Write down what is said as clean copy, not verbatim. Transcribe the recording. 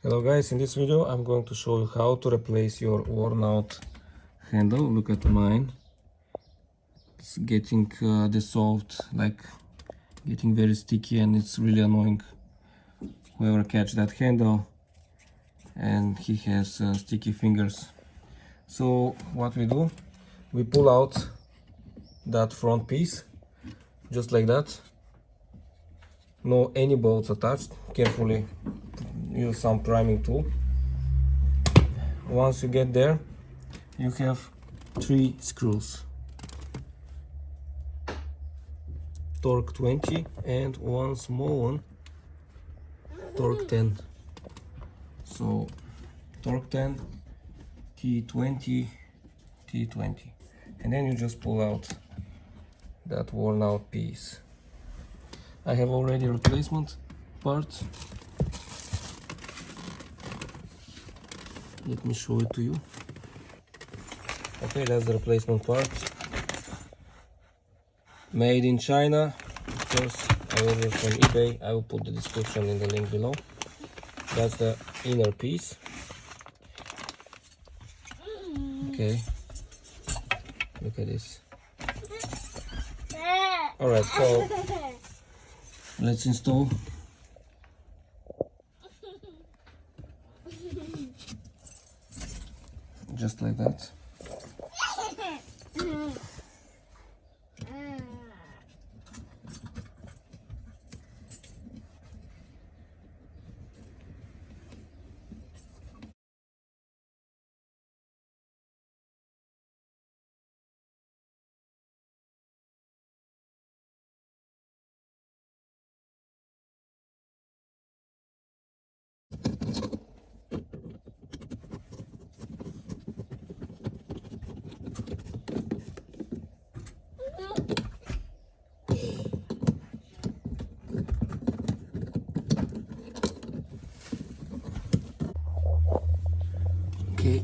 Hello guys, in this video I'm going to show you how to replace your worn out handle. Look at mine. It's getting dissolved, like getting very sticky, and it's really annoying whoever catch that handle and he has sticky fingers. So what we do, we pull out that front piece just like that. No any bolts attached. Carefully use some priming tool. Once you get there, you have 3 screws, torque 20 and one small one, torque 10. So torque 10, T20, T20, and then you just pull out that worn out piece. I have already replacement part. Let me show it to you. Okay, that's the replacement part. Made in China. Of course, I ordered from eBay. I will put the description in the link below. That's the inner piece. Okay, look at this. Alright, so let's install. Just like that. Okay.